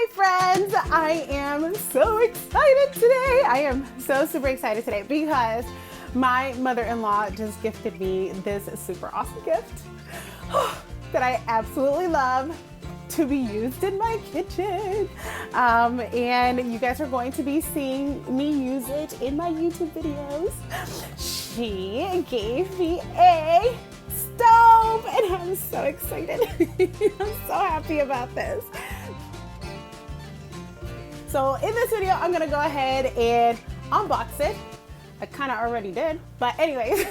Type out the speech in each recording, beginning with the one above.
friends, I am so excited today. I am so super excited today because my mother-in-law just gifted me this super awesome gift that I absolutely love to be used in my kitchen. And you guys are going to be seeing me use it in my YouTube videos. She gave me a stove and I'm so excited. I'm so happy about this. So in this video, I'm gonna go ahead and unbox it. I kind of already did, but anyways,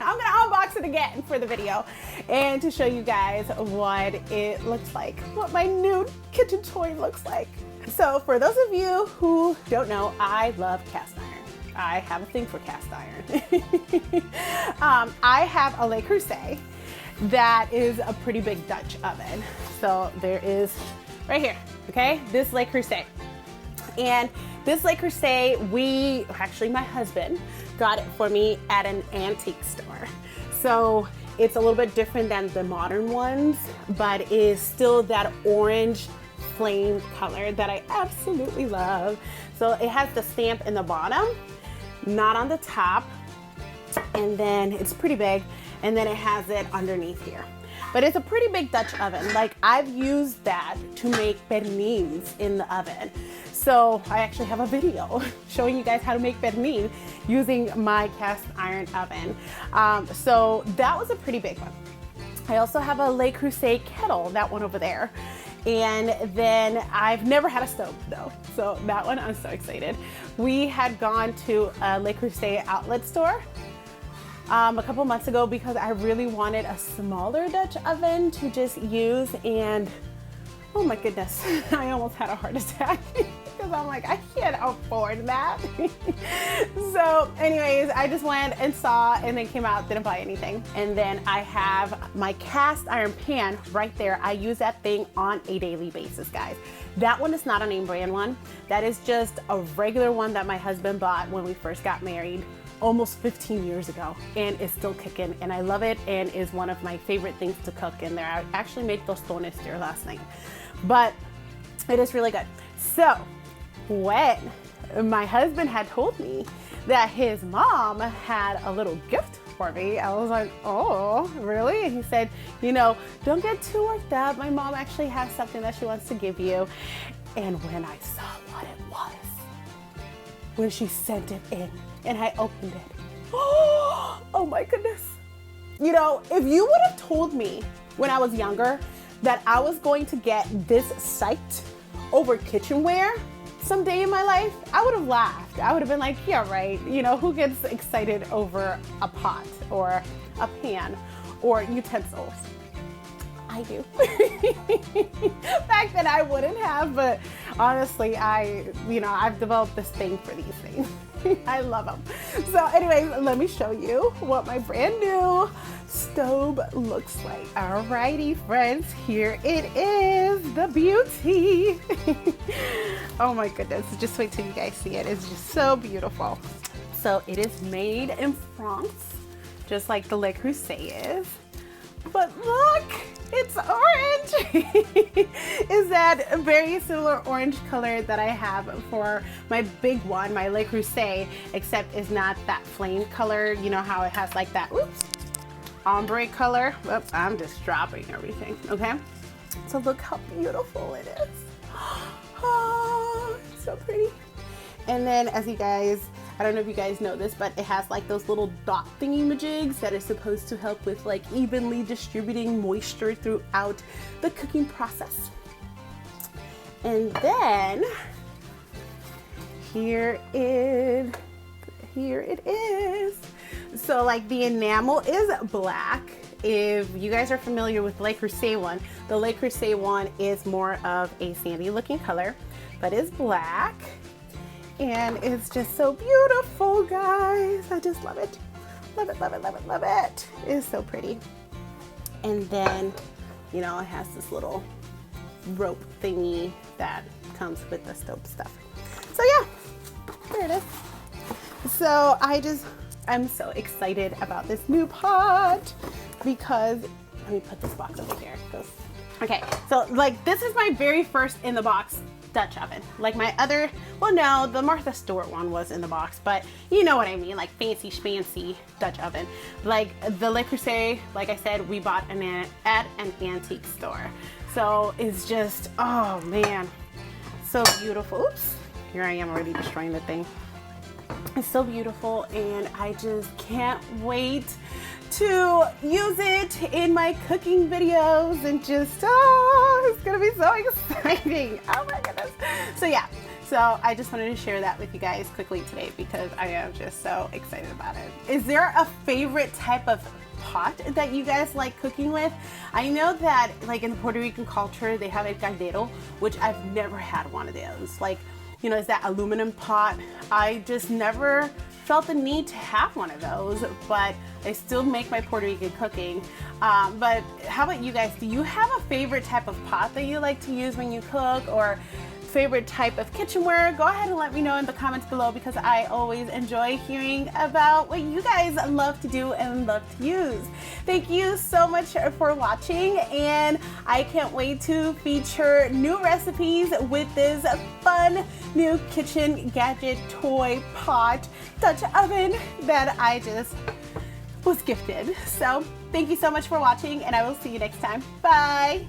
I'm gonna unbox it again for the video and to show you guys what it looks like, what my new kitchen toy looks like. So for those of you who don't know, I love cast iron. I have a thing for cast iron. I have a Le Creuset that is a pretty big Dutch oven. So there is right here, okay, this Le Creuset. And this Le Creuset, actually my husband got it for me at an antique store. So it's a little bit different than the modern ones, but is still that orange flame color that I absolutely love. So it has the stamp in the bottom, not on the top, and then it's pretty big, and then it has it underneath here. But it's a pretty big Dutch oven. Like I've used that to make pernils in the oven. So I actually have a video showing you guys how to make pernil using my cast iron oven. So that was a pretty big one. I also have a Le Creuset kettle, that one over there. And then I've never had a stove though. So that one, I'm so excited. We had gone to a Le Creuset outlet store a couple months ago because I really wanted a smaller Dutch oven to just use, and oh my goodness, I almost had a heart attack because I'm like, I can't afford that. So anyways, I just went and saw and then came out, didn't buy anything. And then I have my cast iron pan right there. I use that thing on a daily basis, guys. That one is not a name brand one. That is just a regular one that my husband bought when we first got married almost 15 years ago, and it's still kicking, and I love it, and is one of my favorite things to cook in there. I actually made tostones there last night, but it is really good. So when my husband had told me that his mom had a little gift for me, I was like, oh, really? And he said, you know, don't get too worked up. My mom actually has something that she wants to give you. And when I saw what it was, when she sent it in and I opened it, oh my goodness. You know, if you would have told me when I was younger that I was going to get this psyched over kitchenware someday in my life, I would have laughed. I would have been like, yeah, right. You know, who gets excited over a pot or a pan or utensils? I do. Back then I wouldn't have, but honestly, I've developed this thing for these things. I love them. So anyways, let me show you what my brand new stove looks like. Alrighty, friends, here it is, the beauty. Oh my goodness, just wait till you guys see it. It's just so beautiful. So it is made in France, just like the Le Creuset is. But look, it's orange. Is that very similar orange color that I have for my big one, my Le Creuset, except it's not that flame color. You know how it has like that, oops, ombre color. Oops, I'm just dropping everything, okay? So look how beautiful it is. Oh, so pretty. And then as you guys, I don't know if you guys know this, but it has like those little dot thingy-majigs that is supposed to help with like evenly distributing moisture throughout the cooking process. And then here it is. So like the enamel is black. If you guys are familiar with Le Creuset one, the Le Creuset one is more of a sandy looking color, but it's black. And it's just so beautiful, guys. I just love it. Love it, love it, love it, love it. It's so pretty. And then, you know, it has this little rope thingy that comes with the stove stuff. So yeah, there it is. So I'm so excited about this new pot because, let me put this box over here because Okay, so like this is my very first in the box Dutch oven. Like my other, well no, the Martha Stewart one was in the box, but you know what I mean, like fancy schmancy Dutch oven. Like the Le Creuset, like I said, we bought at an antique store. So it's just, oh man, so beautiful. Oops, here I am already destroying the thing. It's so beautiful and I just can't wait to use it in my cooking videos and just, oh, it's gonna be so exciting. Oh my goodness. So yeah, so I just wanted to share that with you guys quickly today because I am just so excited about it. Is there a favorite type of pot that you guys like cooking with? I know that like in the Puerto Rican culture, they have a caldero, which I've never had one of those. Like, you know, it's that aluminum pot. I just never felt the need to have one of those, but I still make my Puerto Rican cooking. But how about you guys? Do you have a favorite type of pot that you like to use when you cook, or favorite type of kitchenware? Go ahead and let me know in the comments below because I always enjoy hearing about what you guys love to do and love to use. Thank you so much for watching, and I can't wait to feature new recipes with this fun new kitchen gadget toy pot Dutch oven that I just was gifted. So thank you so much for watching, and I will see you next time. Bye.